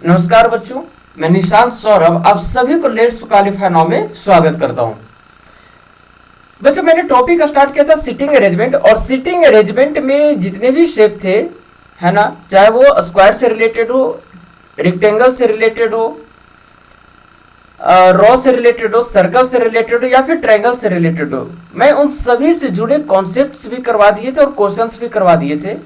नमस्कार बच्चों, मैं निशांत सौरभ आप सभी को लेट्स क्वालिफाई नाउ में स्वागत करता हूं। बच्चों, मैंने टॉपिक स्टार्ट किया था सिटिंग अरेंजमेंट, और सिटिंग अरेंजमेंट में जितने भी शेप थे, है ना, चाहे वो स्क्वायर से रिलेटेड हो, रेक्टेंगल से रिलेटेड हो, रॉ से रिलेटेड हो, सर्कल से रिलेटेड हो या फिर ट्रायंगल से रिलेटेड हो, मैं उन सभी से जुड़े कॉन्सेप्ट्स भी करवा दिए थे और क्वेश्चंस भी करवा दिए थे।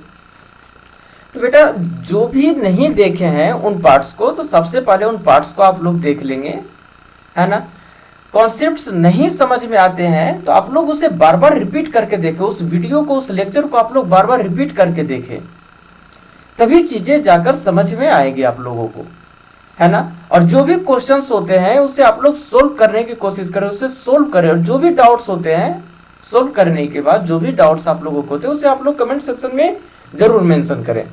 तो बेटा, जो भी नहीं देखे हैं उन पार्ट्स को, तो सबसे पहले उन पार्ट्स को आप लोग देख लेंगे, है ना। कॉन्सेप्ट्स नहीं समझ में आते हैं तो आप लोग उसे बार बार रिपीट करके देखें, उस वीडियो को, उस लेक्चर को आप लोग बार बार रिपीट करके देखें, तभी चीजें जाकर समझ में आएगी आप लोगों को, है ना। और जो भी क्वेश्चंस होते हैं उसे आप लोग सोल्व करने की कोशिश करें, उसे सोल्व करें, और जो भी डाउट्स होते हैं सोल्व करने के बाद जो भी डाउट्स आप लोगों को होते हैं उसे आप लोग कमेंट सेक्शन में जरूर मेंशन करें।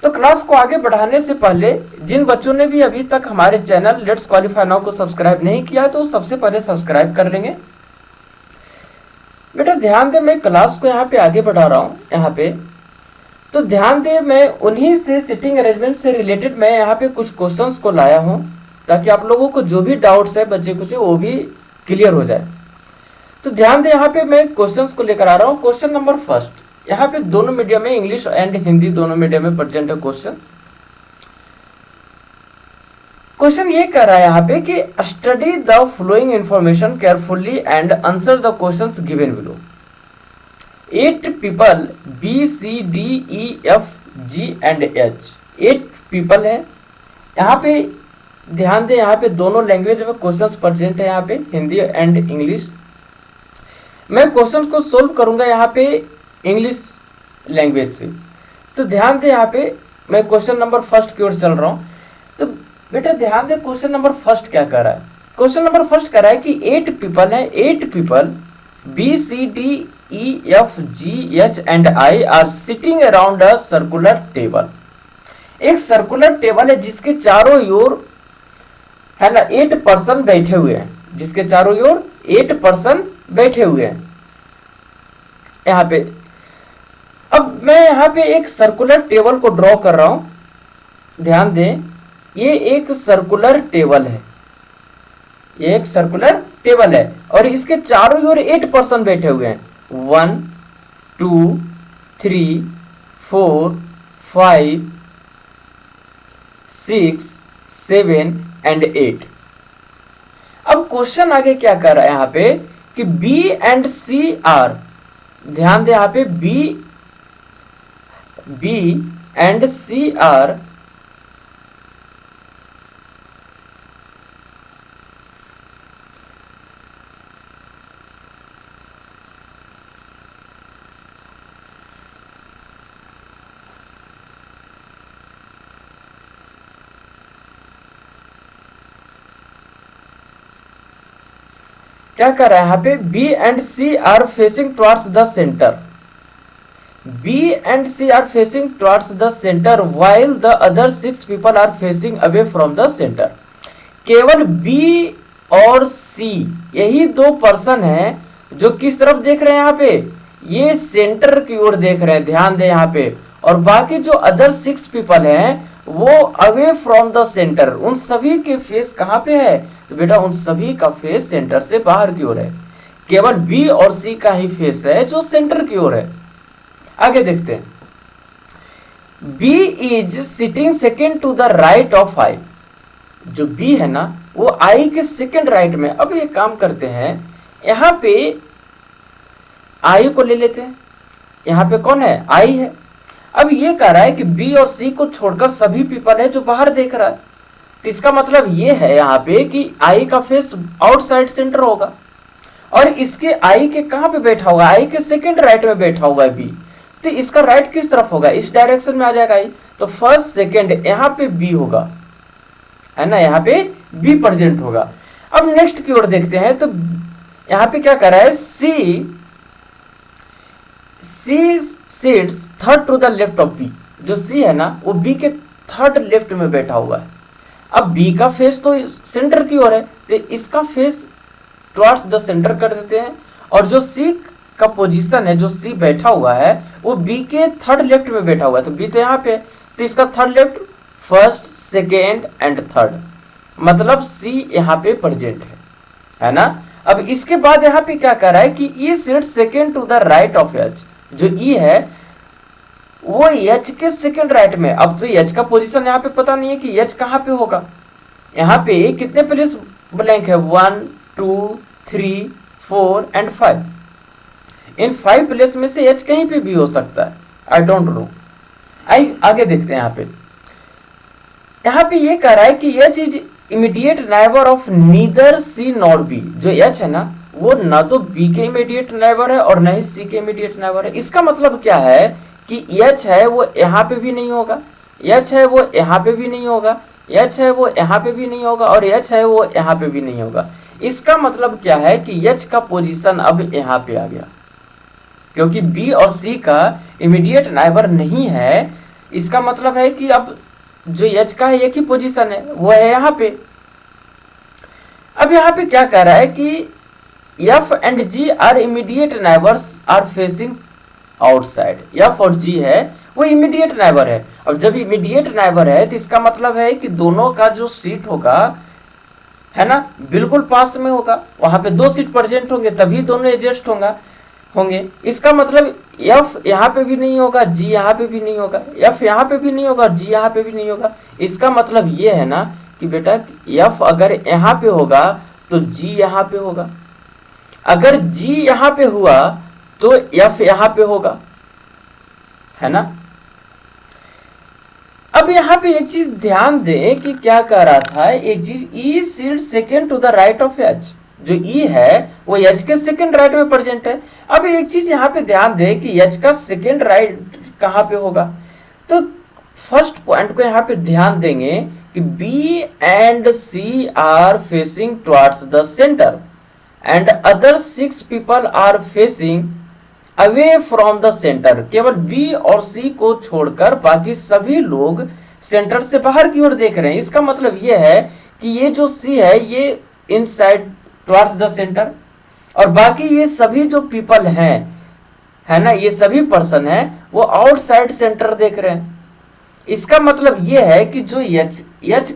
तो क्लास को आगे बढ़ाने से पहले जिन बच्चों ने भी अभी तक हमारे चैनल लेट्स क्वालिफाई नाउ को सब्सक्राइब नहीं किया है तो सबसे पहले सब्सक्राइब कर लेंगे। बेटा ध्यान दे, मैं क्लास को यहाँ पे आगे बढ़ा रहा हूँ, यहाँ पे तो ध्यान दे, मैं उन्हीं से सिटिंग अरेंजमेंट से रिलेटेड मैं यहाँ पे कुछ क्वेश्चंस को लाया हूँ ताकि आप लोगों को जो भी डाउट्स है बच्चे कुछ वो भी क्लियर हो जाए। तो ध्यान दे, यहाँ पे मैं क्वेश्चंस को लेकर आ रहा हूँ। क्वेश्चन नंबर फर्स्ट, यहाँ पे दोनों मीडियम में, इंग्लिश एंड हिंदी दोनों मीडियम में प्रेजेंट है क्वेश्चन। क्वेश्चन ये कह रहा है यहाँ पे कि study the following information carefully and answer the questions given below. 8 people B C D E F G and H, 8 people है। यहाँ पे ध्यान दे, यहाँ पे दोनों लैंग्वेज में क्वेश्चंस प्रेजेंट है, यहाँ पे हिंदी एंड इंग्लिश। मैं क्वेश्चन को सोल्व करूंगा यहाँ पे इंग्लिश लैंग्वेज से। तो ध्यान दे, यहाँ पे मैं क्वेश्चन नंबर फर्स्ट की ओर चल रहा हूँ। तो बेटा ध्यान दे, क्वेश्चन नंबर फर्स्ट क्या कर रहा है। क्वेश्चन नंबर फर्स्ट कह रहा है कि 8 पीपल है, 8 people B C D E F G H and I are sitting around a circular table. एक सर्कुलर टेबल है जिसके चारों ओर, है ना, 8 पर्सन बैठे हुए हैं, जिसके चारों ओर 8 पर्सन बैठे हुए हैं यहाँ पे। अब मैं यहाँ पे एक सर्कुलर टेबल को ड्रॉ कर रहा हूं। ध्यान दें, ये एक सर्कुलर टेबल है, ये एक सर्कुलर टेबल है और इसके चारों ओर 8 पर्सन बैठे हुए हैं। 1 2 3 4 5 6 7 एंड 8। अब क्वेश्चन आगे क्या कर रहा है यहाँ पे कि B एंड C आर, ध्यान दे, यहाँ पे B एंड C आर क्या कर रहा है यहाँ पे, B and C are facing towards the centre. B and C are facing towards the center while the other 6 people are facing away from the center। केवल B और C यही 2 person हैं जो किस तरफ देख रहे हैं, यहाँ पे ये सेंटर की ओर देख रहे हैं, ध्यान दें यहाँ पे। और बाकी जो अदर 6 पीपल हैं वो अवे फ्रॉम द सेंटर। उन सभी के फेस कहाँ पे है, तो बेटा उन सभी का फेस सेंटर से बाहर की ओर है। केवल B और C का ही फेस है जो सेंटर की ओर है। आगे देखते हैं। B is sitting second to the right of I। जो B है ना वो I के सेकेंड राइट में। अब ये काम करते हैं, यहां पे I को ले लेते हैं, यहां पे कौन है, I है। अब ये कह रहा है कि B और C को छोड़कर सभी पीपल है जो बाहर देख रहा है। तो इसका मतलब ये है यहाँ पे कि I का फेस आउटसाइड सेंटर होगा और इसके I के कहां पे बैठा होगा, I के सेकेंड राइट में बैठा होगा B। तो इसका राइट किस तरफ होगा, इस डायरेक्शन में आ जाएगा I। तो फर्स्ट सेकेंड यहाँ पे B होगा, है ना, यहाँ पे B प्रेजेंट होगा। अब नेक्स्ट की ओर देखते हैं। तो यहाँ पे क्या कर रहा है, C sits third to the left of B। जो C है ना वो B के थर्ड लेफ्ट में बैठा हुआ है। अब B का फेस तो सेंटर की ओर है तो इसका फेस टुवर्ड्स द सेंटर कर देते हैं। और जो C का पोजीशन है, जो C बैठा हुआ है वो B के थर्ड लेफ्ट में बैठा हुआ है। तो B तो यहाँ पे, तो इसका third left first, second and third, मतलब सी यहाँ पे प्रेजेंट है ना। अब इसके बाद यहाँ पे क्या कर रहा है कि E seat second to the right of H, जो ई है वो एच के सेकेंड राइट में। अब तो एच का पोजीशन यहाँ पे पता नहीं है कि एच कहाँ पे होगा। यहाँ पे कितने प्लेस ब्लैंक है, 1 2 3 4 एंड 5। इन 5 प्लेस में से एच कहीं पे भी हो सकता है, आई डोंट नो। आगे देखते हैं। यहाँ पे ये कह रहा है कि H is immediate neighbour of neither C nor B. जो एच है ना वो ना तो बी के इमीडिएट नाइबर है और ना ही सी के इमीडिएट नाइबर है। इसका मतलब क्या है कि एच है वो यहाँ पे भी नहीं होगा, एच है वो यहाँ पे भी नहीं होगा, एच है वो यहाँ पे भी नहीं होगा और एच है वो यहाँ पे भी नहीं होगा। इसका मतलब क्या है कि एच का पोजीशन अब यहाँ पे आ गया, क्योंकि बी और सी का इमीडिएट नाइबर नहीं है। इसका मतलब है कि अब जो एच का है एक ही पोजीशन है, वो है यहाँ पे। अब यहाँ पे क्या कह रहा है कि F and G are immediate neighbours are facing outside. F और जी है वो इमीडिएट नाइबर है। अब जब इमीडिएट नाइबर है तो इसका मतलब है कि दोनों का जो सीट होगा है ना बिल्कुल पास में होगा, वहां पे 2 सीट प्रेजेंट होंगे तभी दोनों एडजस्ट होंगे। इसका मतलब एफ यहाँ पे भी नहीं होगा, जी यहाँ पे भी नहीं होगा, एफ यहाँ पे भी नहीं होगा, जी यहाँ पे भी नहीं होगा। इसका मतलब ये है ना कि बेटा एफ अगर यहाँ पे होगा तो जी यहाँ पे होगा, अगर जी यहाँ पे हुआ तो एफ यहाँ पे होगा, है ना। अब यहाँ पे एक चीज ध्यान दें कि क्या कह रहा था, एक चीज E seat second to the right of H. जो ई है वो एच के सेकेंड राइट में प्रेजेंट है। अब एक चीज यहाँ पे ध्यान दें कि एच का सेकेंड राइट कहाँ पे होगा। तो फर्स्ट पॉइंट को यहाँ पे ध्यान देंगे कि B and C are facing towards the centre and other 6 people are facing away from the centre. केवल बी और सी को छोड़कर बाकी सभी लोग सेंटर से बाहर की ओर देख रहे हैं। इसका मतलब ये है कि ये जो सी है ये इनसाइड टुवर्ड्स द सेंटर और बाकी ये सभी जो पीपल हैं है ना, ये सभी पर्सन हैं वो आउटसाइड सेंटर देख रहे हैं। इसका मतलब ये है कि जो एच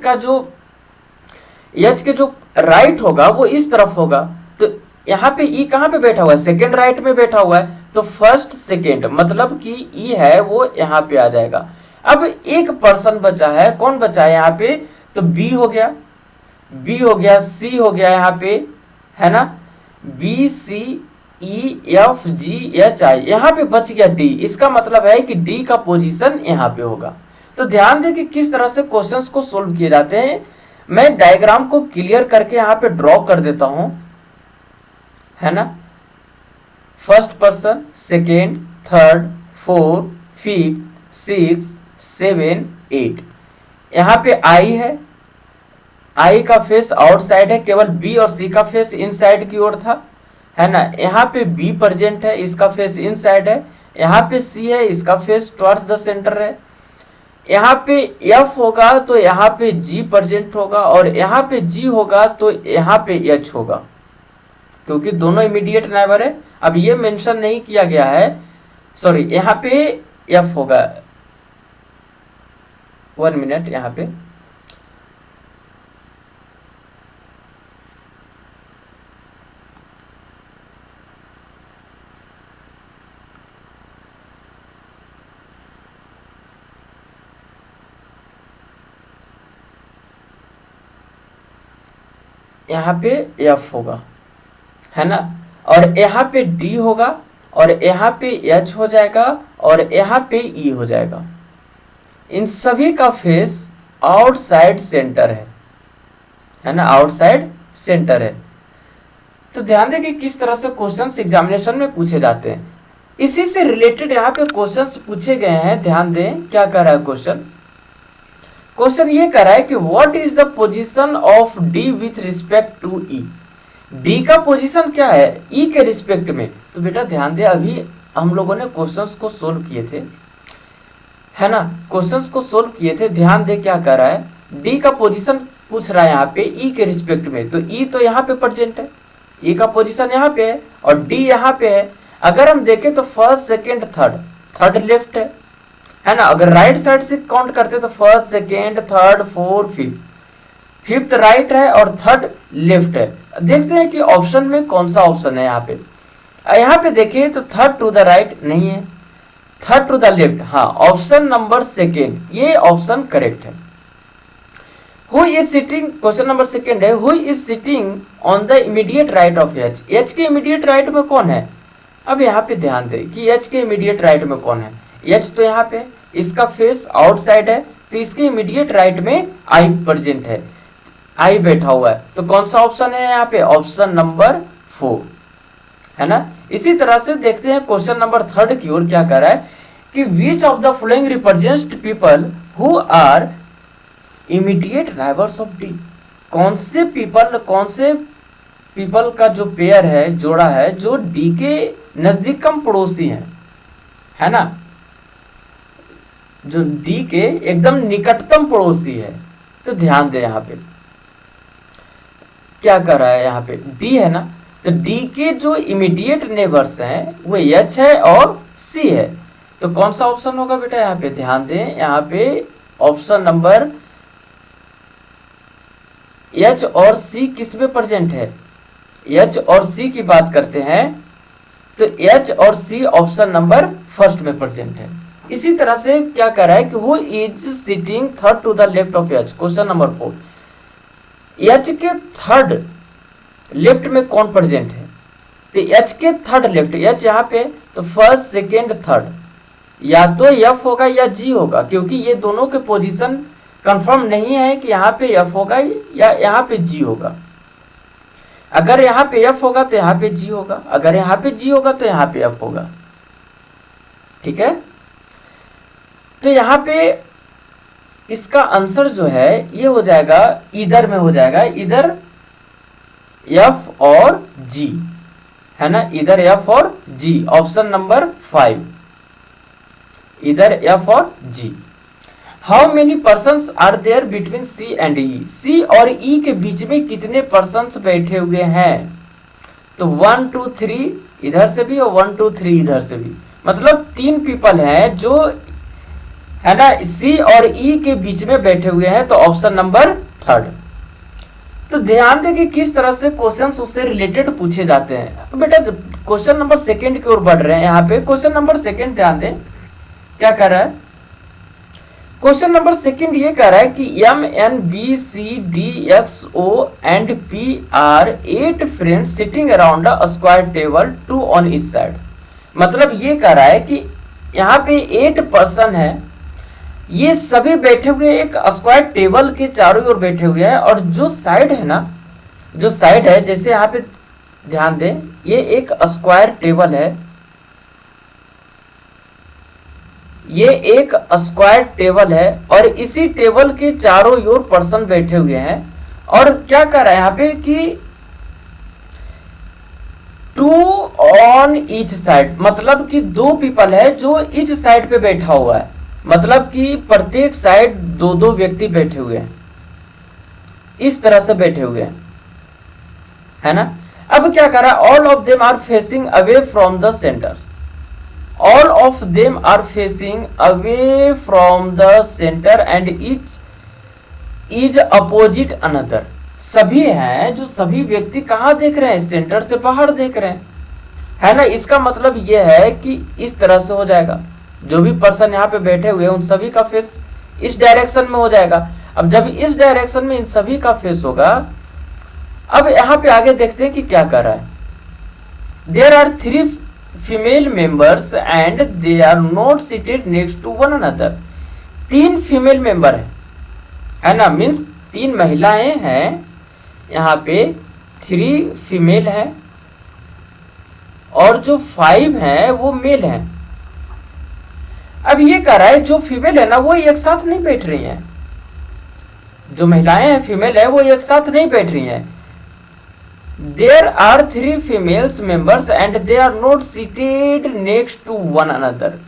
के जो राइट होगा वो इस तरफ होगा। तो यहाँ पे ई कहाँ पे बैठा हुआ है, सेकेंड राइट में बैठा हुआ है, तो फर्स्ट सेकेंड मतलब कि ई है वो यहाँ पे आ जाएगा। अब एक पर्सन बचा है, कौन बचा है यहाँ पे, तो बी हो गया, सी हो गया यहाँ पे, है ना, B C E F G H I, यहाँ पे बच गया डी। इसका मतलब है कि डी का पोजीशन यहाँ पे होगा। तो ध्यान दें कि किस तरह से क्वेश्चंस को सोल्व किए जाते हैं। मैं डायग्राम को क्लियर करके यहाँ पे ड्रॉ कर देता हूं, है ना। First person, second, third, fourth, fifth, 6, 7, 8। यहाँ पे आई है, आई का फेस आउटसाइड है, केवल बी और सी का फेस इनसाइड की ओर था, है ना। यहाँ पे बी प्रेजेंट है, इसका फेस इनसाइड है। यहाँ पे सी है, इसका फेस टुवर्ड्स द सेंटर है। यहाँ पे एफ होगा तो यहाँ पे जी प्रेजेंट होगा और यहाँ पे जी होगा तो यहाँ पे एच होगा, क्योंकि दोनों इमीडिएट नाइबर है। अब ये मेंशन नहीं किया गया है, सॉरी, यहाँ पे एफ होगा। 1 मिनट, यहाँ पे एफ होगा, है ना, और यहाँ पे डी होगा और यहाँ पे एच हो जाएगा और यहाँ पे ई हो जाएगा। इन सभी का फेस आउटसाइड सेंटर है ना, आउटसाइड सेंटर है। तो ध्यान दें कि किस तरह से क्वेश्चंस एग्जामिनेशन में पूछे जाते हैं। इसी से रिलेटेड यहाँ पे क्वेश्चंस पूछे गए हैं। ध्यान दें क्या कर रहा है क्वेश्चन ये कर रहा है कि what is the position of D with respect to E. D का पोजीशन क्या है ई के रिस्पेक्ट में। तो बेटा ध्यान दे, अभी हम लोगों ने क्वेश्चंस को सोल्व किए थे, है ना, क्वेश्चंस को सोल्व किए थे। ध्यान दे क्या कर रहा है, डी का पोजीशन पूछ रहा है यहाँ पे ई के रिस्पेक्ट में। तो ई तो यहाँ पे प्रेजेंट है, ई का पोजीशन यहाँ पे है और डी यहाँ पे है। अगर हम देखें तो फर्स्ट, सेकेंड, थर्ड लेफ्ट है ना। अगर राइट साइड से काउंट करते तो first, second, third, fourth, fifth, fifth right है और थर्ड लेफ्ट है। देखते हैं कि ऑप्शन में कौन सा ऑप्शन है। यहाँ पे देखिए तो थर्ड टू द राइट नहीं है, थर्ड टू द लेफ्ट, हाँ ऑप्शन नंबर सेकेंड, ये ऑप्शन करेक्ट है। Who is sitting, question number second है, who is sitting on the immediate right of H. H के इमीडिएट राइट में कौन है। अब यहाँ पे ध्यान दें कि एच के इमीडिएट राइट में कौन है। एच तो यहाँ पे इसका फेस आउटसाइड है, तो इसके इमीडिएट राइट में आई प्रेजेंट है, आई बैठा हुआ है। तो कौन सा ऑप्शन है यहाँ पे, ऑप्शन नंबर 4, है ना। इसी तरह से देखते हैं क्वेश्चन नंबर थर्ड की ओर क्या कर रहा है कि which of the following represent people who are immediate neighbours of D. कौन से पीपल का जो पेयर है, जोड़ा है, जो डी के नजदीकतम पड़ोसी हैं, है ना, जो डी के एकदम निकटतम पड़ोसी है। तो ध्यान दे यहाँ पे क्या कर रहा है, यहाँ पे डी है ना, तो डी के जो इमीडिएट नेबर्स हैं वो एच है और सी है। तो कौन सा ऑप्शन होगा बेटा, यहाँ पे ध्यान दें, यहाँ पे ऑप्शन नंबर एच और सी किस में प्रेजेंट है, एच और सी की बात करते हैं तो एच और सी ऑप्शन नंबर फर्स्ट में प्रेजेंट है। इसी तरह से क्या कर रहा है कि who is sitting third to the left of H, question number 4, H के थर्ड लेफ्ट में कौन प्रेजेंट है। तो एच के थर्ड लेफ्ट, एच यहाँ पे तो फर्स्ट, सेकेंड, थर्ड, या तो एफ होगा या जी होगा, क्योंकि ये दोनों के पोजीशन कंफर्म नहीं है कि यहाँ पे एफ होगा या यहाँ पे जी होगा। अगर यहाँ पे एफ होगा तो यहाँ पे जी होगा, अगर यहाँ पे जी होगा तो यहाँ पे एफ होगा, ठीक है। तो यहाँ पे इसका आंसर जो है ये हो जाएगा, इधर में हो जाएगा, इधर एफ और जी, है ना, इधर एफ और जी, ऑप्शन नंबर 5, इधर एफ और G. How many persons are there between C and E, C और ई के बीच में कितने पर्सन्स बैठे हुए हैं। तो 1 2 3 इधर से भी और 1 2 3 इधर से भी, मतलब 3 पीपल हैं जो, है ना, सी और ई के बीच में बैठे हुए हैं। तो ऑप्शन नंबर 3। तो ध्यान दें कि किस तरह से क्वेश्चंस उससे रिलेटेड पूछे जाते हैं। बेटा क्वेश्चन नंबर सेकंड की ओर बढ़ रहे हैं। यहाँ पे क्वेश्चन नंबर सेकंड ध्यान दें क्या कर रहा है। क्वेश्चन नंबर सेकंड ये कह रहा है कि M N B C D X O and P R 8 friends sitting around a square table 2 on each side. मतलब ये कह रहा है कि यहाँ पे 8 पर्सन है, ये सभी बैठे हुए एक स्क्वायर टेबल के चारों ओर बैठे हुए हैं, और जो साइड है ना, जो साइड है, जैसे यहाँ पे ध्यान दें, ये एक स्क्वायर टेबल है, ये एक स्क्वायर टेबल है, और इसी टेबल के चारों ओर पर्सन बैठे हुए हैं। और क्या कर रहा है यहाँ पे कि 2 ऑन ईच साइड, मतलब कि 2 पीपल है जो ईच साइड पे बैठा हुआ है, मतलब कि प्रत्येक साइड 2-2 व्यक्ति बैठे हुए हैं, इस तरह से बैठे हुए हैं, है ना। अब क्या कर रहा है, all of them are facing away from the centre, all of them are facing away from the centre and each is opposite another. सभी हैं, जो सभी व्यक्ति कहाँ देख रहे हैं, सेंटर से बाहर देख रहे हैं, है ना। इसका मतलब यह है कि इस तरह से हो जाएगा, जो भी पर्सन यहाँ पे बैठे हुए हैं उन सभी का फेस इस डायरेक्शन में हो जाएगा। अब जब इस डायरेक्शन में इन सभी का फेस होगा, अब यहाँ पे आगे देखते हैं कि क्या कर रहा है। There are 3 female members and they are not seated next to one another. 3 female member है ना, मीन्स 3 महिलाएं हैं, यहाँ पे 3 फीमेल हैं और जो 5 हैं वो मेल हैं। अब ये कह रहा है जो फीमेल है ना वो एक साथ नहीं बैठ रही हैं, जो महिलाएं हैं फीमेल है वो एक साथ नहीं बैठ रही हैं। There are 3 females members and they are not seated next to one another.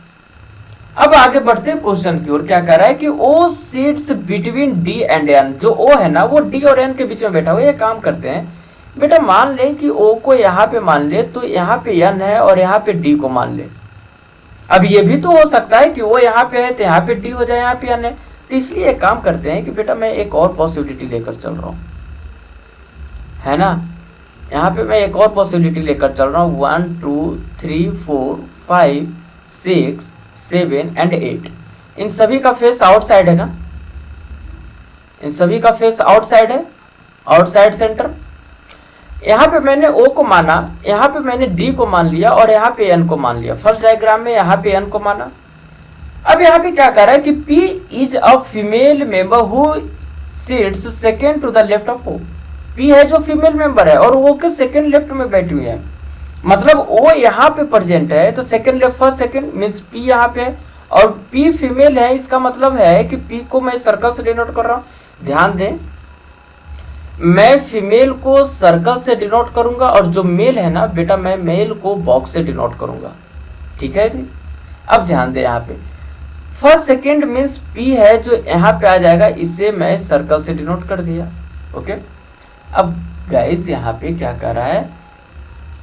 अब आगे बढ़ते हैं क्वेश्चन की ओर। क्या कह रहा है कि O sits between D and N, जो ओ है ना वो डी और एन के बीच में बैठा हुआ है। ये काम करते हैं बेटा, मान ले कि ओ को यहाँ पे मान ले, तो यहाँ पे एन है और यहाँ पे डी को मान ले, अब ये भी तो हो सकता है कि वो यहाँ पे है तो यहाँ पे डी हो जाए, यहाँ पे एन है। तो इसलिए एक काम करते हैं कि बेटा मैं एक और पॉसिबिलिटी लेकर चल रहा हूँ, है ना। यहाँ पे मैं एक और पॉसिबिलिटी लेकर चल रहा हूँ, 1 2 3 4 5 6 7 एंड 8। इन सभी का फेस आउटसाइड है ना, इन सभी का फेस आउटसाइड है, आउटसाइड सेंटर। यहाँ पे मैंने O को माना, यहाँ पे मैंने D को मान लिया और यहाँ पे N को मान लिया। फर्स्ट डायग्राम में यहाँ पे N को माना। अब यहाँ पे क्या कर रहा है कि P is a female member who sits second to the left of O। P है जो फीमेल मेंबर है और O के सेकेंड लेफ्ट में बैठी हुई है, मतलब O यहाँ पे प्रेजेंट है तो second left first second means P यहाँ पे है और P फीमेल है। इसका मतलब है कि P को मैं सर्कल से डिनोट कर रहा हूँ। ध्यान दें, मैं फीमेल को सर्कल से डिनोट करूंगा और जो मेल है ना बेटा मैं मेल को बॉक्स से डिनोट करूंगा, ठीक है जी। अब ध्यान दें, यहाँ पे फर्स्ट सेकेंड मीन्स P है जो यहाँ पे आ जाएगा, इसे मैं सर्कल से डिनोट कर दिया। ओके, अब गाइस यहाँ पे क्या कर रहा है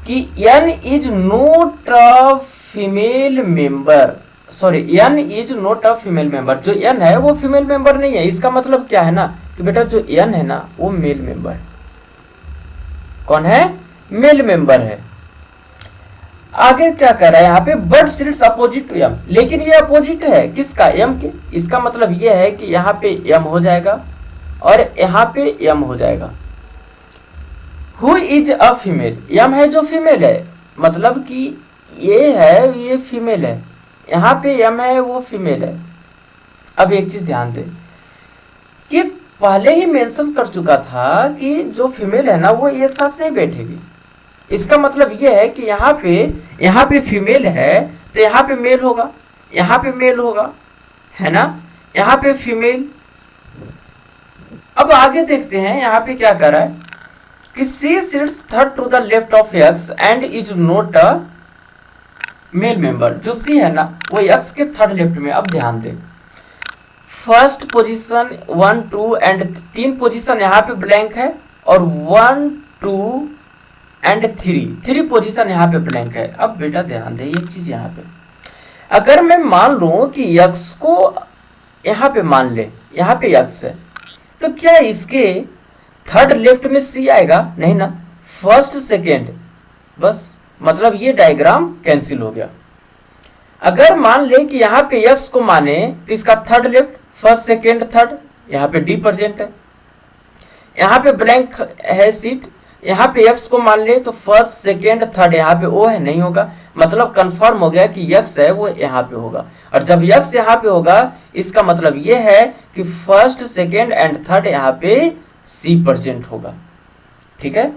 कि N is not a female member, sorry N is not a female member. जो N है वो फीमेल मेंबर नहीं है। इसका मतलब क्या है ना कि बेटा जो N है ना वो मेल मेंबर, कौन है, मेल मेंबर है। आगे क्या कर रहा है यहाँ पे, but sits opposite to M, लेकिन ये अपोजिट है किसका, M के। इसका मतलब ये है कि यहाँ पे M हो जाएगा और यहाँ पे M हो जाएगा। Who is a female, M है जो फीमेल है, मतलब कि ये है ये फीमेल है, यहाँ पे M है वो फीमेल है। अब एक चीज ध्यान दे कि पहले ही मेंशन कर चुका था कि जो फीमेल है ना वो एक साथ नहीं बैठेगी। इसका मतलब ये है कि यहाँ पे फीमेल है तो यहाँ पे मेल होगा, यहाँ पे मेल होगा, है ना, यहाँ पे फीमेल। अब आगे देखते हैं यहाँ पे क्या कर रहा है कि C sits third to the left of X and is not a male member. जो C है ना वो X के थर्ड लेफ्ट में। अब ध्यान दें, फर्स्ट पोजीशन 1 2 एंड 3 पोजीशन यहाँ पे ब्लैंक है और 1 2 एंड 3 पोजीशन यहाँ पे ब्लैंक है। अब बेटा ध्यान दे एक चीज, यहाँ पे अगर मैं मान लूं कि X को यहाँ पे मान ले, यहाँ पे X है, तो क्या इसके थर्ड लेफ्ट में C आएगा, नहीं ना, फर्स्ट सेकेंड, बस मतलब ये डायग्राम कैंसिल हो गया। अगर मान ले कि यहाँ पे X को माने तो इसका third left first second third, यहाँ पे D प्रेजेंट है, यहाँ पे ब्लैंक है सीट, यहाँ पे X को मान ले तो फर्स्ट सेकेंड थर्ड, यहाँ पे O है, नहीं होगा, मतलब कंफर्म हो गया कि X है वो यहाँ पे होगा। और जब X यहाँ पे होगा इसका मतलब ये है कि फर्स्ट सेकेंड एंड थर्ड यहाँ पे C प्रेजेंट होगा, ठीक है।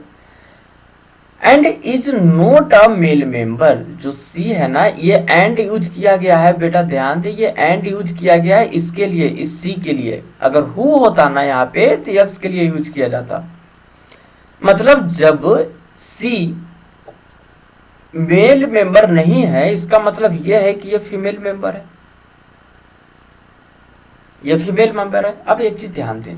And is not a male member, जो C है ना ये एंड यूज किया गया है, बेटा ध्यान दे ये एंड यूज किया गया है इसके लिए, इस C के लिए। अगर हु होता ना यहाँ पे तो X के लिए यूज किया जाता। मतलब जब C मेल मेंबर नहीं है इसका मतलब यह है कि ये फीमेल मेंबर है, ये फीमेल मेंबर है। अब एक चीज ध्यान दें,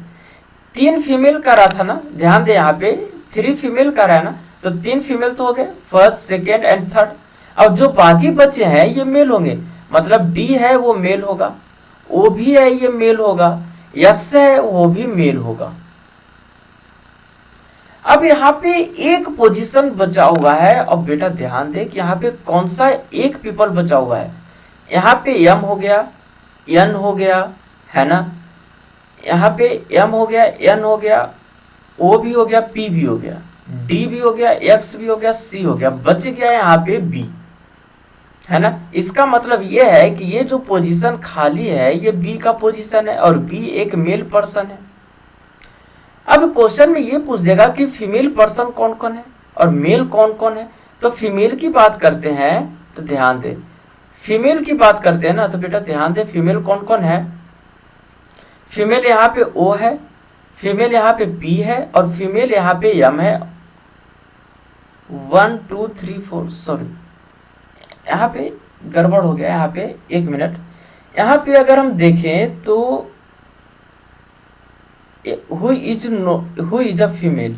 3 फीमेल का रहा था ना, ध्यान दे यहाँ पे 3 फीमेल का रहा है ना, तो 3 फीमेल तो हो गए फर्स्ट सेकेंड एंड थर्ड। अब जो बाकी बचे हैं ये मेल होंगे, मतलब D है वो मेल होगा, O भी है ये मेल होगा, X है वो भी मेल होगा। अब यहाँ पे एक पोजीशन बचा हुआ है। अब बेटा ध्यान दे कि यहाँ पे कौन सा एक पीपल बचा हुआ है, यहाँ पे M हो गया, N हो गया, है ना, यहाँ पे M हो गया, N हो गया, O भी हो गया, P भी हो गया, D भी हो गया, X भी हो गया, C हो गया, बच गया यहाँ पे B, है ना। इसका मतलब ये है कि ये जो पोजीशन खाली है ये B का पोजीशन है और B एक मेल पर्सन है। अब क्वेश्चन में ये पूछ देगा कि फीमेल पर्सन कौन कौन है और मेल कौन कौन है। तो फीमेल की बात करते हैं तो ध्यान दे, फीमेल की बात करते हैं ना तो बेटा ध्यान दे फीमेल कौन कौन है। फीमेल यहाँ पे O है, फीमेल यहाँ पे P है और फीमेल यहाँ पे M है। 1 2 3 4, सॉरी यहाँ पे गड़बड़ हो गया, यहाँ पे 1 मिनट। यहाँ पे अगर हम देखें तो who is a female,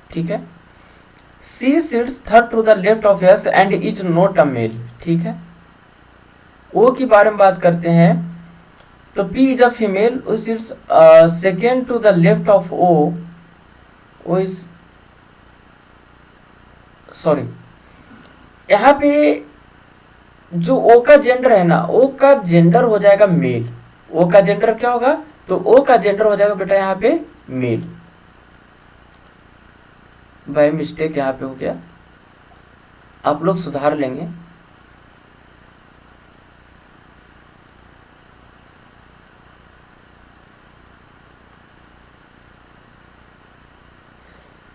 ठीक है। C sits third to the left of X and is not a male, ठीक है। ओ की बारे में बात करते हैं तो P is a female, is second to the left of O is sorry, यहाँ पे जो O का जेंडर है ना, O का जेंडर हो जाएगा मेल। O का जेंडर क्या होगा, तो O का जेंडर हो जाएगा बेटा यहाँ पे मेल। बाय मिस्टेक यहाँ पे हो गया, आप लोग सुधार लेंगे।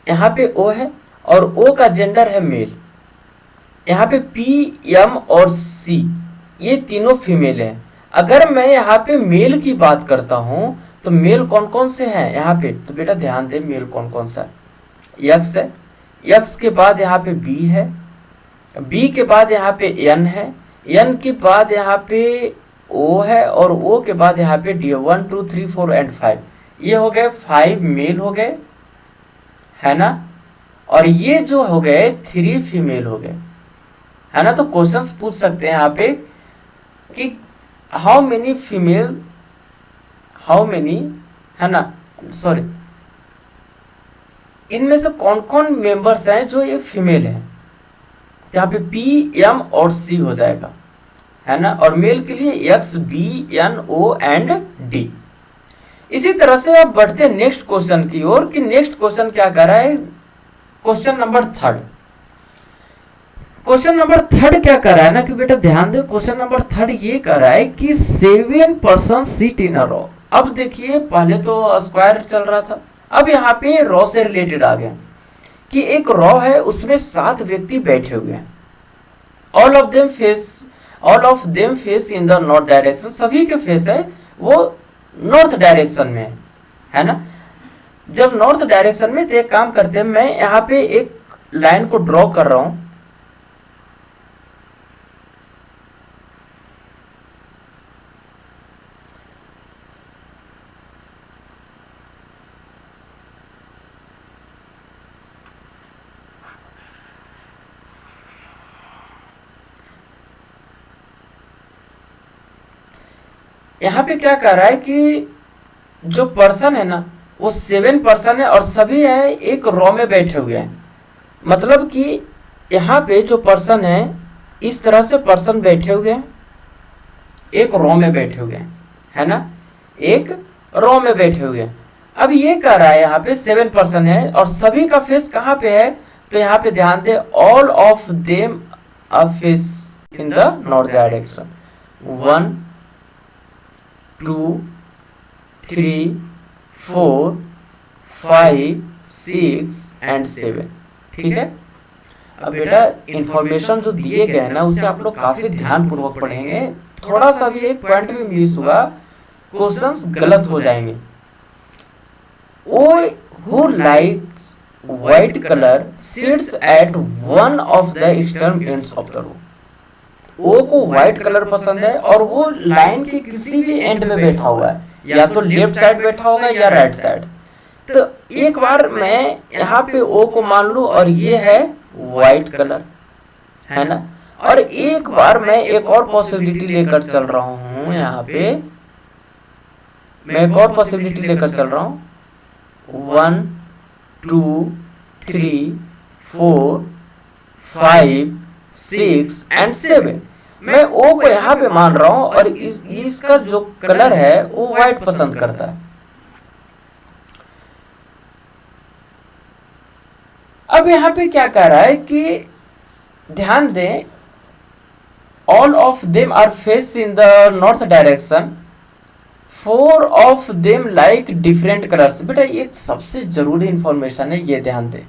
यहाँ पे O है और O का जेंडर है मेल। यहाँ पे P, M और C ये तीनों फीमेल है। अगर मैं यहाँ पे मेल की बात करता हूं तो मेल कौन कौन से हैं यहाँ पे, तो बेटा ध्यान दे मेल कौन कौन सा है। X है, X के बाद यहाँ पे B है, B के बाद यहाँ पे N है, N के बाद यहाँ पे O है और O के बाद यहाँ पे D, 1 2 3 4 एंड 5। ये हो गए 5 मेल हो गए, है ना। और ये जो हो गए 3 फीमेल हो गए, है ना। तो क्वेश्चंस पूछ सकते हैं यहाँ पे कि how many female, how many, है ना, सॉरी, इनमें से कौन कौन मेंबर्स हैं जो ये फीमेल है। यहाँ पे P, M और C हो जाएगा, है ना। और मेल के लिए X, B, N, O and D। इसी तरह से आप बढ़ते हैं नेक्स्ट क्वेश्चन की ओर कि नेक्स्ट क्वेश्चन क्या कर रहा है। क्वेश्चन नंबर 3, क्वेश्चन नंबर 3 क्या कर रहा है ना कि बेटा ध्यान दे, क्वेश्चन नंबर 3 ये कर रहा है कि 7 पर्सन सीट इन अ रो। अब देखिए पहले तो स्क्वायर चल रहा था, अब यहाँ पे रो से रिलेटेड आ गया कि एक रो है उसमें 7 व्यक्ति बैठे हुए हैं। All of them face in the north direction, सभी के फेस है वो नॉर्थ डायरेक्शन में है ना। जब नॉर्थ डायरेक्शन में तो एक काम करते हैं, मैं यहाँ पे एक लाइन को ड्रॉ कर रहा हूं। यहाँ पे क्या कर रहा है कि जो पर्सन है ना वो 7 पर्सन है और सभी है एक रो में बैठे हुए हैं। मतलब कि यहाँ पे जो पर्सन है इस तरह से पर्सन बैठे हुए हैं, एक रो में बैठे हुए हैं, है ना, एक रो में बैठे हुए हैं। अब ये कह रहा है यहाँ पे 7 पर्सन है और सभी का फेस कहाँ पे है, तो यहाँ पे ध्यान दे, all of them a face in the north direction, 1 2 3 4 5 6 and 7। ठीक है। अब बेटा इंफॉर्मेशन जो दिए गए हैं ना उसे आप लोग काफी ध्यान पूर्वक पढ़ेंगे, थोड़ा सा भी एक पॉइंट भी मिस हुआ क्वेश्चंस गलत हो जाएंगे। O who likes white colour sits at one of the extreme ends of the row. O को व्हाइट कलर पसंद है और वो लाइन के किसी भी एंड में बैठा हुआ है, या तो लेफ्ट साइड बैठा होगा या राइट साइड। तो एक बार मैं यहाँ पे ओ को मान लूं और ये है व्हाइट कलर, है ना। और एक बार मैं एक और पॉसिबिलिटी लेकर चल रहा हूं, यहाँ पे मैं एक और पॉसिबिलिटी लेकर चल रहा हूं, 1 2 3 4 5 6 एंड 7। मैं ओ को यहाँ पे मान रहा हूं और इसका जो कलर है वो व्हाइट पसंद करता है। अब यहाँ पे क्या कह रहा है कि ध्यान दें, all of them are face in the north direction, 4 of them like different colours. बेटा ये सबसे जरूरी इंफॉर्मेशन है, ये ध्यान दें।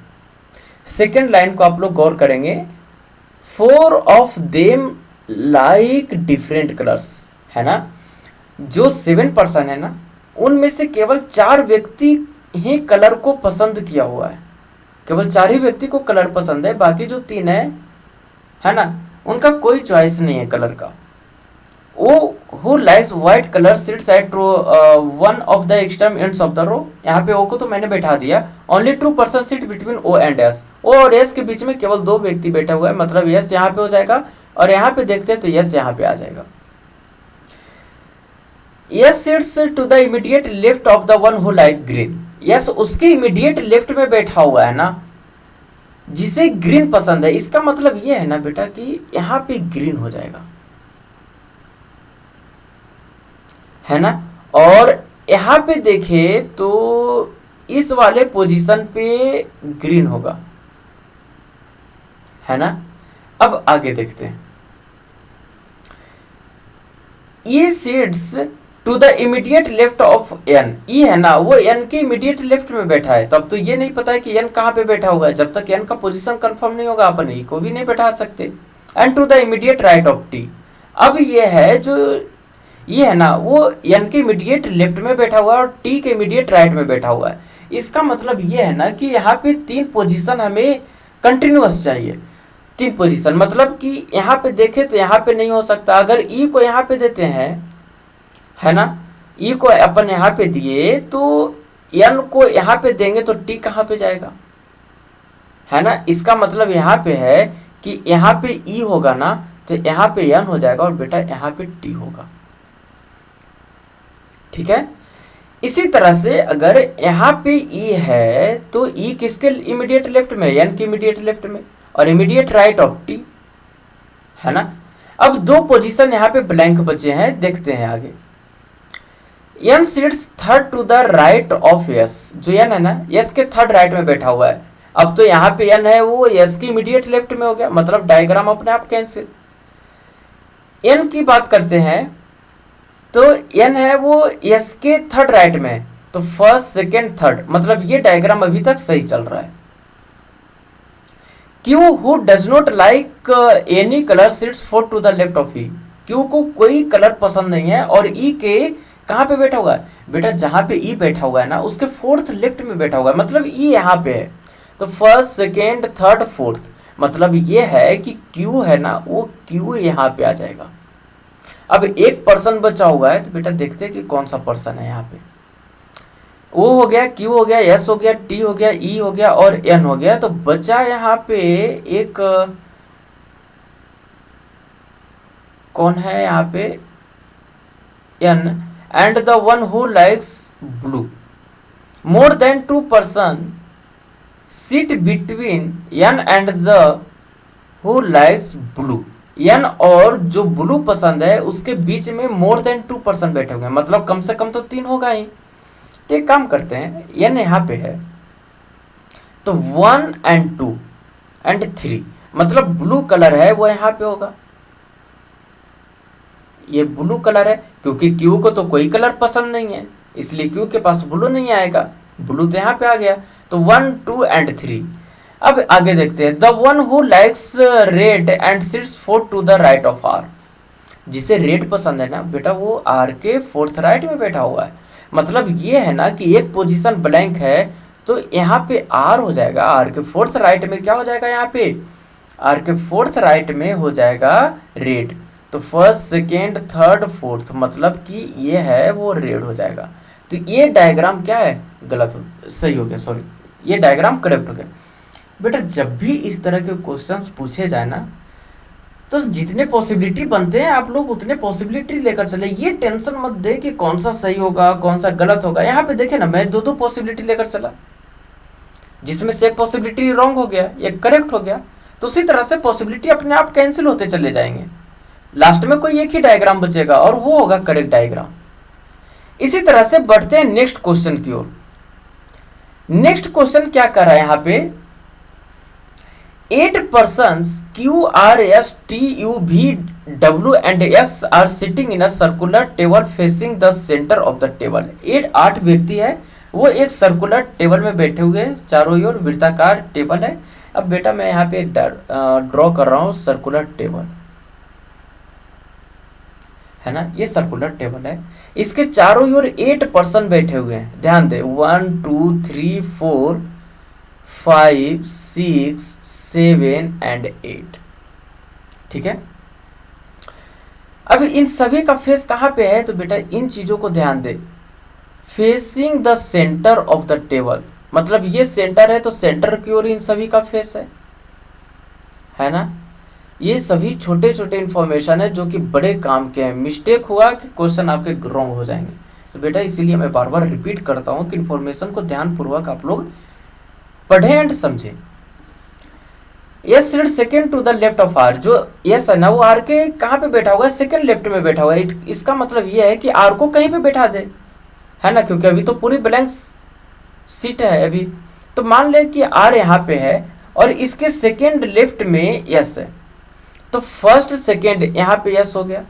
सेकेंड लाइन को आप लोग गौर करेंगे, 4 of them like different colours, है ना। जो 7 पर्सन है ना उनमें से केवल 4 व्यक्ति ही कलर को पसंद किया हुआ है, केवल 4 ही व्यक्ति को कलर पसंद है, बाकी जो 3 है ना उनका कोई चॉइस नहीं है कलर का। O who likes white colour sits at one of the extreme ends of the row. यहाँ पे ओ को तो मैंने बैठा दिया, only 2 person sit between O and S. O और एस के बीच में केवल 2 व्यक्ति बैठा हुआ है, मतलब एस यहाँ पे हो जाएगा और यहाँ पे देखते हैं तो यस यहाँ पे आ जाएगा। S sits to the immediate left of the one who like green. S उसके इमीडिएट लेफ्ट में बैठा हुआ है ना, जिसे ग्रीन पसंद है। इसका मतलब ये है ना बेटा कि यहाँ पे ग्रीन हो जाएगा, है ना। और यहाँ पे देखे तो इस वाले पोजीशन पे ग्रीन होगा, है ना। अब आगे देखते हैं। E sits to the immediate left of N. E है ना, वो एन के इमीडिएट लेफ्ट में बैठा है। तब तो ये नहीं पता है कि एन कहाँ पे बैठा हुआ है। जब तक एन का पोजीशन कंफर्म नहीं होगा अपन ई को भी नहीं बैठा सकते। And to the immediate right of T. अब ये है जो ये है ना, वो एन के इमीडिएट लेफ्ट में बैठा हुआ है और टी के इमीडिएट राइट में बैठा हुआ है। इसका मतलब ये है ना कि यहाँ पे 3 पोजीशन हमें कंटिन्यूअस चाहिए। 3 पोजीशन मतलब कि यहाँ पे देखे तो यहाँ पे नहीं हो सकता। अगर ई को यहाँ पे देते हैं, है ना, ई को अपन यहाँ पे दिए तो एन को यहाँ पे देंगे तो टी कहाँ पे जाएगा, है ना। इसका मतलब यहाँ पे है कि यहाँ पे ई होगा ना तो यहाँ पे एन हो जाएगा और बेटा यहाँ पे टी होगा, ठीक है। इसी तरह से अगर यहाँ पे ई है तो ई किसके इमीडिएट लेफ्ट में, एन के इमीडिएट लेफ्ट में और इमीडिएट राइट ऑफ टी, है ना। अब 2 पोजीशन यहाँ पे ब्लैंक बचे हैं, देखते हैं आगे। N sits third to the right of S. जो एन है ना, यस के थर्ड राइट में बैठा हुआ है। अब तो यहाँ पे एन है वो यस की इमीडिएट लेफ्ट में हो गया, मतलब डायग्राम अपने आप कैंसिल। एन की बात करते हैं तो एन है वो यस के थर्ड राइट में, तो फर्स्ट सेकेंड थर्ड, मतलब ये डायग्राम अभी तक सही चल रहा है। Q who does not like any colour sits fourth to the left of E. Q को कोई कलर पसंद नहीं है और ई के कहाँ पे बैठा हुआ है बेटा, जहां पे ई बैठा हुआ है ना उसके फोर्थ लेफ्ट में बैठा हुआ है, मतलब ई यहाँ पे है। तो फर्स्ट सेकेंड थर्ड फोर्थ, मतलब ये है कि क्यू है ना वो क्यू यहाँ पे आ जाएगा। अब एक पर्सन बचा हुआ है तो बेटा देखते हैं कि कौन सा पर्सन है यहाँ पे। ओ हो गया, क्यू हो गया, एस हो गया, टी हो गया, ई हो गया और एन हो गया। तो बचा यहाँ पे एक कौन है यहाँ पे, N and the one who likes blue. More than 2 person sit between N and the who likes blue. N और जो ब्लू पसंद है उसके बीच में मोर देन 2 पर्सन बैठे हुए हैं, मतलब कम से कम तो 3 होगा ही। तो एक काम करते हैं, एन यहाँ पे है तो 1 एंड 2 एंड 3, मतलब ब्लू कलर है वो यहाँ पे होगा। ये ब्लू कलर है क्योंकि क्यू को तो कोई कलर पसंद नहीं है, इसलिए क्यू के पास ब्लू नहीं आएगा, ब्लू तो यहाँ पे आ गया। तो 1 2 एंड 3। अब आगे देखते हैं। The one who likes red and sits fourth to the right of R. जिसे रेड पसंद है ना बेटा वो आर के फोर्थ राइट में बैठा हुआ है, मतलब ये है ना कि एक पोजीशन ब्लैंक है तो यहाँ पे आर हो जाएगा। आर के फोर्थ राइट में क्या हो जाएगा, यहाँ पे आर के फोर्थ राइट में हो जाएगा रेड। तो फर्स्ट सेकेंड थर्ड फोर्थ, मतलब कि ये है वो रेड हो जाएगा। तो ये डायग्राम क्या है, गलत हो, सही हो गया, सॉरी, ये डायग्राम करेक्ट हो गया। बेटा जब भी इस तरह के क्वेश्चंस पूछे जाए ना तो जितने पॉसिबिलिटी बनते हैं आप लोग उतने पॉसिबिलिटी लेकर चले। ये टेंशन मत दे कि कौन सा सही होगा कौन सा गलत होगा। यहाँ पे देखे ना मैं 2 पॉसिबिलिटी लेकर चला, जिसमें से एक पॉसिबिलिटी रॉन्ग हो गया एक करेक्ट हो गया, तो उसी तरह से पॉसिबिलिटी अपने आप कैंसिल होते चले जाएंगे। लास्ट में कोई एक ही डायग्राम बचेगा और वो होगा करेक्ट डायग्राम। इसी तरह से बढ़ते हैं नेक्स्ट क्वेश्चन की ओर। नेक्स्ट क्वेश्चन क्या कर रहा है यहाँ पे, 8 persons Q, R, S, T, U, V, W and X are sitting in a circular table facing the center of the table। 8 व्यक्ति है वो एक सर्कुलर टेबल में बैठे हुए हैं, चारों ओर वृत्ताकार टेबल है। अब बेटा मैं यहाँ पे एक ड्रॉ कर रहा हूँ सर्कुलर टेबल, है ना, ये सर्कुलर टेबल है। इसके चारों ओर 8 पर्सन बैठे हुए हैं, ध्यान दे 1 2 3 4 5 6 7 एंड 8, ठीक है। अब इन सभी का फेस कहां पे है, तो बेटा इन चीजों को ध्यान दे। Facing the centre of the table, मतलब ये सेंटर है तो सेंटर की ओर इन सभी का फेस है ना। ये सभी छोटे छोटे इन्फॉर्मेशन है जो कि बड़े काम के हैं। मिस्टेक हुआ कि क्वेश्चन आपके रॉन्ग हो जाएंगे। तो बेटा इसीलिए मैं बार बार रिपीट करता हूँ कि इन्फॉर्मेशन को ध्यानपूर्वक आप लोग पढ़ें एंड समझें। S seat second to the left of R, जो यस है ना वो आर के कहाँ पे बैठा हुआ है, सेकेंड लेफ्ट में बैठा हुआ है। इसका मतलब ये है कि आर को कहीं पे बैठा दे, है ना, क्योंकि अभी तो पूरी ब्लैंक सीट है अभी। तो मान ले कि आर यहाँ पे है और इसके सेकेंड लेफ्ट में यस है, तो फर्स्ट सेकेंड यहाँ पे यस हो गया।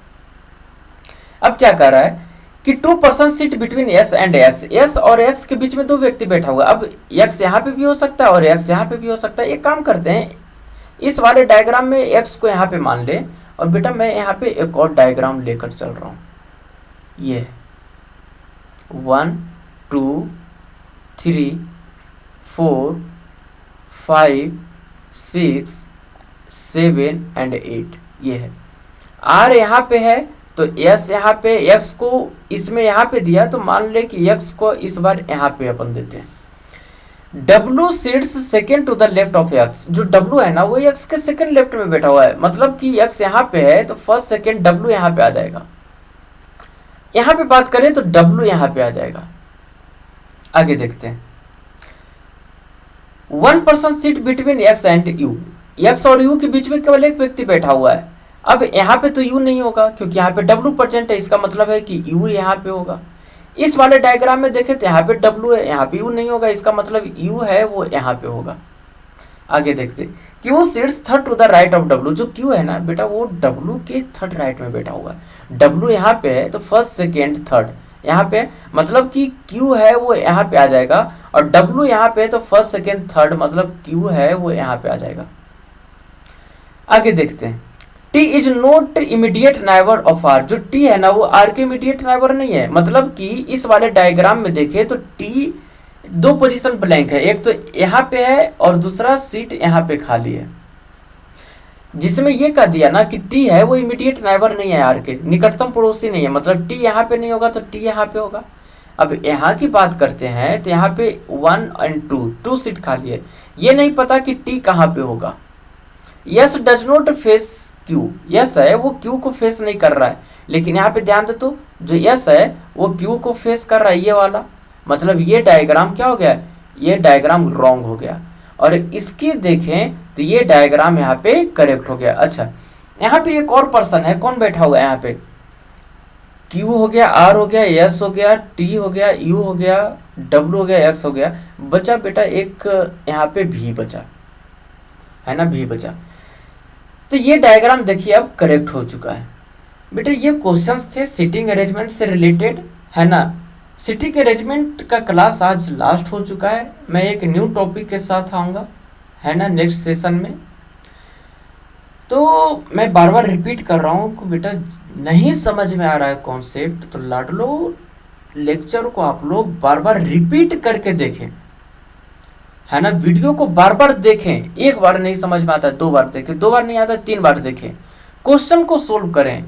अब क्या कर रहा है कि 2 person seat between S and x, S और एक्स के बीच में 2 व्यक्ति बैठा हुआ। अब एक्स यहाँ पे भी हो सकता है और एक्स यहाँ पे भी हो सकता है। एक काम करते हैं, इस वाले डायग्राम में एक्स को यहाँ पे मान ले और बेटा मैं यहाँ पे एक और डायग्राम लेकर चल रहा हूँ। ये 1 2 3 4 5 6 7 एंड 8, ये है। आर यहाँ पे है तो एस यहाँ पे, एक्स को इसमें यहाँ पे दिया तो मान ले कि एक्स को इस बार यहाँ पे अपन देते हैं। W seats second to the left of X, जो W है ना वो एक्स के सेकेंड लेफ्ट में बैठा हुआ है, मतलब कि एक्स यहाँ पे है तो फर्स्ट सेकेंड W यहाँ पे आ जाएगा। यहाँ पे बात करें तो W यहाँ पे आ जाएगा। आगे देखते हैं। 1 person seat between x and you, x और यू के बीच में केवल एक व्यक्ति बैठा हुआ है। अब यहाँ पे तो यू नहीं होगा क्योंकि यहाँ पे W प्रेजेंट है, इसका मतलब है कि यू यहाँ पे होगा। इस वाले डायग्राम में देखें तो यहाँ पे W है, यहाँ पे U नहीं होगा, इसका मतलब U है वो यहाँ पे होगा। आगे देखते, Q seats third to the right of W, जो Q है ना बेटा वो W के थर्ड राइट में बैठा हुआ है। W यहाँ पे है तो फर्स्ट सेकेंड थर्ड यहाँ पे, मतलब कि Q है वो यहाँ पे आ जाएगा और W यहाँ पे तो फर्स्ट सेकेंड थर्ड, मतलब Q है वो यहाँ पे आ जाएगा। आगे देखते हैं। T is not immediate neighbour of R, जो T है ना वो R के इमीडिएट नाइबर नहीं है। मतलब कि इस वाले डायग्राम में देखें तो T 2 पोजीशन ब्लैंक है, एक तो यहाँ पे है और दूसरा सीट यहाँ पे खाली है, जिसमें ये कह दिया ना कि T है वो इमीडिएट नाइबर नहीं है, R के निकटतम पड़ोसी नहीं है। मतलब T यहाँ पे नहीं होगा तो T यहाँ पे होगा। अब यहाँ की बात करते हैं तो यहाँ पे 1 और 2 सीट खाली है, ये नहीं पता कि T कहाँ पे होगा। Yes does not face Q, yes है वो क्यू को फेस नहीं कर रहा है, लेकिन यहाँ पे ध्यान दे तो जो यस है वो क्यू को फेस कर रहा है, ये वाला। मतलब ये डायग्राम क्या हो गया, ये डायग्राम रॉन्ग हो गया। और इसकी देखें तो ये डायग्राम यहाँ पे करेक्ट हो गया। अच्छा यहाँ पे एक और पर्सन है, कौन बैठा हुआ है यहाँ पे, क्यू हो गया, आर हो गया, एस हो गया, टी हो गया, यू हो गया, डब्ल्यू हो गया, एक्स हो गया, बचा बेटा एक यहाँ पे भी बचा है ना, भी बचा। तो ये डायग्राम देखिए अब करेक्ट हो चुका है। बेटा ये क्वेश्चंस थे सीटिंग अरेंजमेंट से रिलेटेड, है ना। सीटिंग अरेंजमेंट का क्लास आज लास्ट हो चुका है, मैं एक न्यू टॉपिक के साथ आऊँगा, है ना, नेक्स्ट सेशन में। तो मैं बार बार रिपीट कर रहा हूँ कि बेटा नहीं समझ में आ रहा है कॉन्सेप्ट तो लाडलो लेक्चर को आप लोग बार बार रिपीट करके देखें, है ना, वीडियो को बार बार देखें। एक बार नहीं समझ में आता 2 बार देखें, 2 बार नहीं आता 3 बार देखें, क्वेश्चन को सोल्व करें।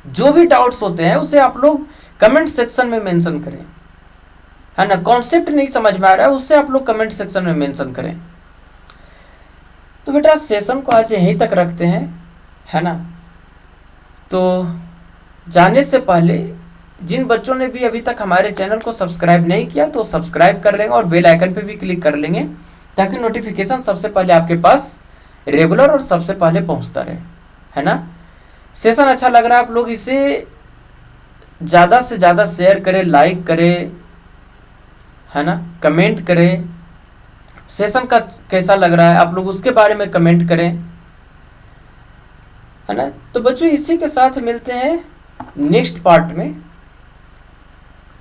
जो भी डाउट्स होते हैं उसे आप लोग कमेंट सेक्शन में मेंशन करें, है ना। कॉन्सेप्ट नहीं समझ में आ रहा है उससे आप लोग कमेंट सेक्शन में मेंशन करें। तो बेटा सेशन को आज यहीं तक रखते हैं, है ना। तो जाने से पहले जिन बच्चों ने भी अभी तक हमारे चैनल को सब्सक्राइब नहीं किया तो सब्सक्राइब कर लेंगे और बेल आइकन पे भी क्लिक कर लेंगे ताकि नोटिफिकेशन सबसे पहले आपके पास रेगुलर और सबसे पहले पहुंचता रहे, है ना। सेशन अच्छा लग रहा है आप लोग इसे ज़्यादा से ज़्यादा शेयर करें, लाइक करें, है ना, कमेंट करें। सेशन का कैसा लग रहा है आप लोग उसके बारे में कमेंट करें, है ना। तो बच्चों इसी के साथ मिलते हैं नेक्स्ट पार्ट में,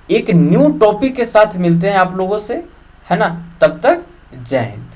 एक न्यू टॉपिक के साथ मिलते हैं आप लोगों से, है ना। तब तक जय हिंद।